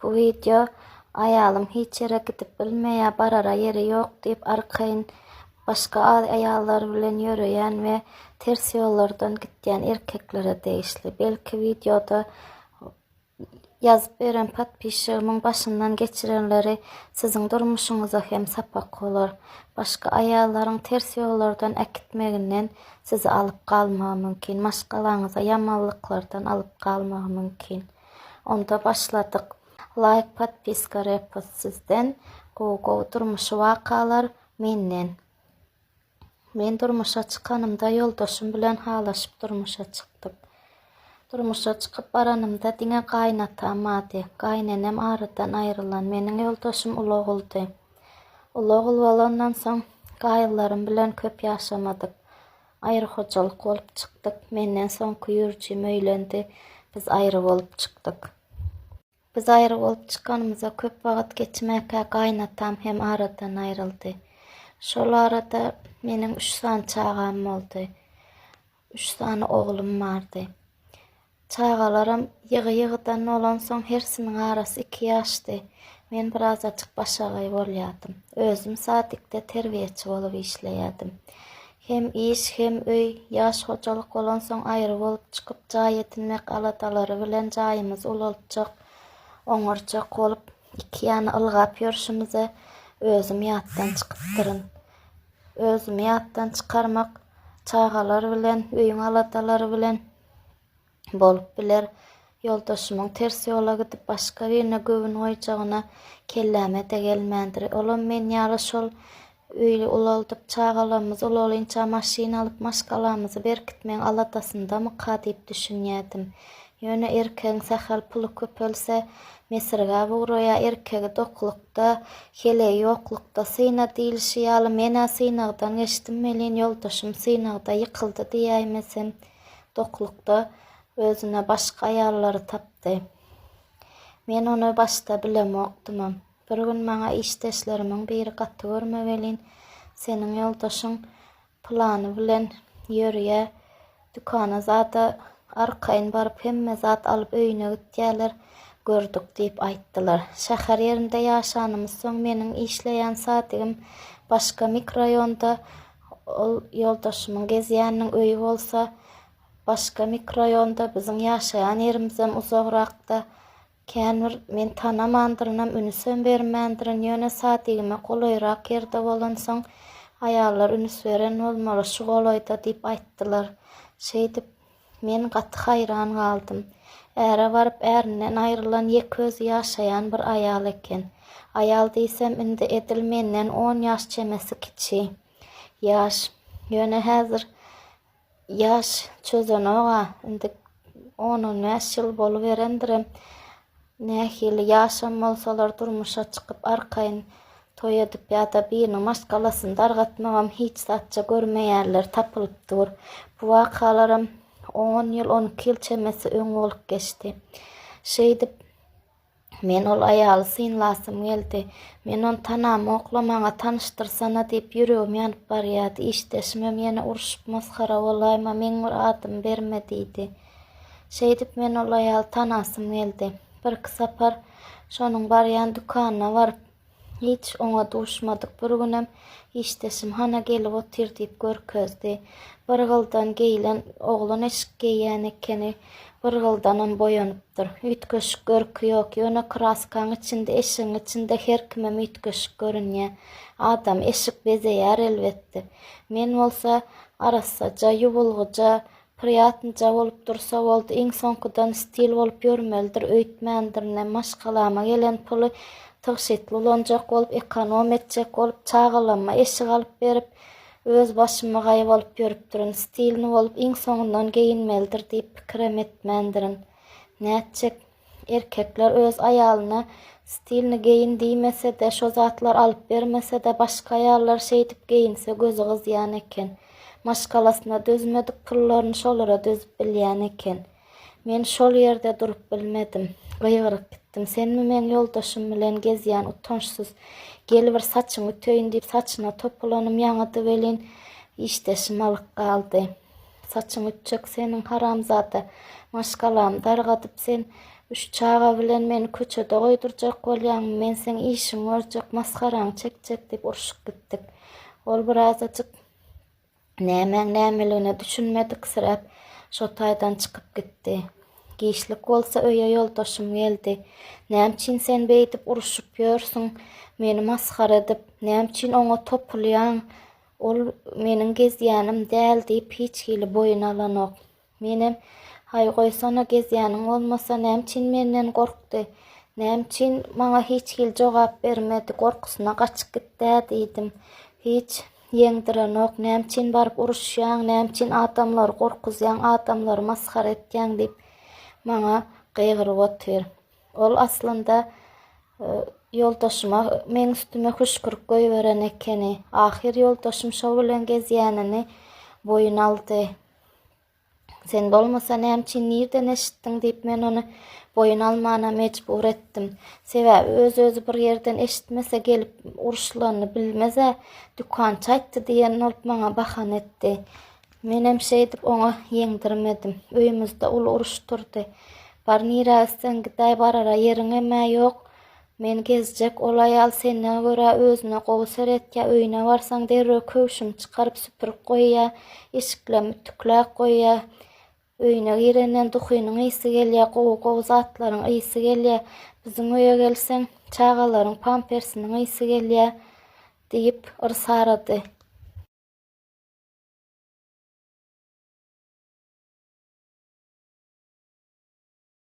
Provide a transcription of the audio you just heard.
Bu video ayalım hiç yere gidip bilmeye barara yeri yok deyip arkayın başka ayallar bilen yürüyen ve ters yollardan gittiyen erkeklere değişli. Belki videoda yazıp veren patpişiğimin başından geçirenleri sizin durmuşunuza hem sapak olur. Başka ayalların ters yollardan akitmeginden sizi alıp kalmağı mümkün. Maşgalarınıza yamanlıklardan alıp kalmağı mümkün. Onda başladık. Like patpiska repost sizden. Go durmuşu vakalar menden. Men durmuşa çıkanımda yoldaşım bilen halaşıp durmuşa çıktım. Durmuşa çıkıp baranımda dine kaynatam adi. Kaynenem arıdan ayrılan menin yoldaşım uloğuldu. Uloğul olandan soň gaýylarym bilen köp yaşamadık. Ayrı hocalyk bolup çıktık. Menden soňky ýürjim öýlendi. Biz ayrı bolup çıktık. Biz ayrı bolup çıkanymyza köp wagt geçmäke gaynatam hem aradan ayrıldy. Şol arada menin 3 sany çağam boldy. 3 sany oglum bardy. Çağalarım ýygy-ýygydan olan soň hersiniň arasy 2 ýaşdy. Men biraz açyk başagay bolýardym. Özüm sadykda terbiýetçi bolup işleýärdim. Hem iş hem öý ýaş hojalyk bolan soň ayrı bolup çıkıp jaý etinmek alatalary bilen jaýymyz ulalçak, oňarjak bolup iki ýany ylgap ýörüşimize özüm ýatdan çıkyp duryn. Özüm ýatdan çıkarmak çağalar bilen, öýüň alatalary bilen bolup biler. Yoldaşymyň ters ýola gidip başga birine göwün goýjagyna kelläme de gelmändir. Olam men ýaly şol öýle ulaldyp çağalarymyz ulalynça maşina alyp maşgalarymyzy berkitmeň alatasynda myka diýip düşünýärdim. Ýöne erkegiň sahal puly köpelse mesirga buğraya erkegi doklukda, hele yoklukda syna diýilşi ýaly mena synagdan geçdim melin yoldaşym synagda ýykyldy diýäýmesem doklukda özüne başka ayarları tapdy. Men onu başta bilemokdym. Bir gün maňa işdeşlerimiň biri gaty görmebelin, seniň yoldaşyň plany bilen ýörýär, dükana zada arkaýyn baryp hemme zat alyp öýüne gitýärler, gördük diýip aýtdylar. Şäher ýerinde ýaşanymyz soň meniň işleýän saatygym başka mikroraýonda, ol yoldaşymyň gezýäniniň öýü bolsa, başka mikroraýonda biziň ýaşaýan ýerimizden uzagrakda. Känir men tanamandyrynam ünüsem bermändirin ýöne saatygime golaýrak ýerde bolan soň aýallar ünüs beren bolmaly şu golaýda diýip aýtdylar. Şeýdip men gaty haýran galdym. Äre baryp ärinden aýrylan ýeköz ýaşaýan bir aýal eken. Aýal diýsem indi edil menden 10 ýaş çemesi kiçi. Ýaş ýöne häzir ýaş çözenok indi 10-15 ýyl boluberendirem. Nähili ýaşam bolsalar durmuşa çıkıp arkaýyn toý edip ýa-da biriniň maşgalasynda argatmagam hiç zatça görmeýärler tapylypdyr. Bu wakalarym 10 ýyl 12 ýyl çemesi öň bolup geçdi. Şeýdip men ol aýaly synlasym geldi. Men onu tanam oklamaňa tanıştyrsana diýip ýüregim ýanyp barýardy. İşdeşimem ýene uruşup maskara bolaýma meň bir adym berme diýdi. Şeýdip men ol aýaly tanasym geldi. Bir sapar şonuň barýan dükanyna baryp hiç oňa duşmadyk. Bir günem işdeşim hana gelip otyr diýip görkezdi. Bir gyldan geýilen oglan eşik geýýän ekeni, bir gyldanam boýanypdyr. Ütköşük görki ýok. Ýöne kraskaň içinde, eşiň içinde her kime ütköşük görünýär. Adam eşik bezeýär elbetde. Men bolsa arasaja, ýubulgyja, priýatnja bolup dursa boldy. Iň soňkudan stil bolup ýörmelidir, öýtmändir, maşgalama gelen puly tygşytly ulanjak bolup, ekonom etjek bolup, çağalama eşik alyp berip, öz başyma gaýyp alyp ýörüp durun, stilini bolup, iň soňundan geyinmelidir diýip pikirem etmändirin. Näçek erkekler öz aýalyna stilini geyin diýmese-de, şo zatlar alyp bermese-de, başka aýallar şeýdip geyinse gözü gyzýan eken. Maşgalasyna dözmedik pullaryny şolara dözüp bilýän eken. Men şol ýerde durup bilmedim. Gyýgyryp gitdim. Senmi men yoldaşym bilen gezýän utançsız gelip saçyňy töýün diýip saçyna topulanym ýaňydy belin işdeşim alyp galdy. Saçyň ütjek seniň haramzada maşgalam dargadyp sen Üç çağa bilen meni köçede goýdurjak bolýan, men sen işiň görjek, maskaraň çekjek diýip uruşyp gitdik. Ol birazajyk nämeligine düşünmedik sirap, şo taýdan çykyp gitdi. Giýişlik bolsa öýe ýoldaşym geldi. Näçin sen beýdip uruşyp ýörsiň, meni maskara edip, näçin oňa topulýan, ol meniň gezýänim däl diýip hiç hili boyun alanok. Menem hay goýsana gezýäniň bolmasa näçin menden gorkdy, näçin maňa hiç hil jogap bermedi, gorkusyna gaçyp gitdi diýdim. Hiç ýeňdirenok, näçin baryp uruşýan, näçin adamlar gorkuzýan, adamlar maskara etýän diýip maňa gygryp otur. Ol aslynda ýoldaşyma men üstüme huşkuryk goýberen ekeni. Ahir ýoldaşym şo bilen gezýänini boyun aldy. Sen bolmasa näçin nirden eşitdiň diýip men onu boyun almana mejbur etdim. Sebäbi özü bir ýerden eşitmese gelip uruşlarını bilmeze dükkan çaýtdy diýen olup maňa bahan etdi. Menem şeýdip oňa ýeňdirmedim. Öýümizde ul uruş turdy. Bar nirasyn gidäý barara ýeriň emme ýok. Men gezjek ol aýal sene görä özüne gowy seretkä, öýüne barsaň derrew köwşüm çykaryp süpürip goýýa, eşiklerimi tüklä goýýa. Öýüne girenden duhynyň ysy gelýär, gowy zatlaryň ysy gelýär. Biziň öýe gelseň çagalaryň pampersiniň ysy gelýär diýip yrsarady.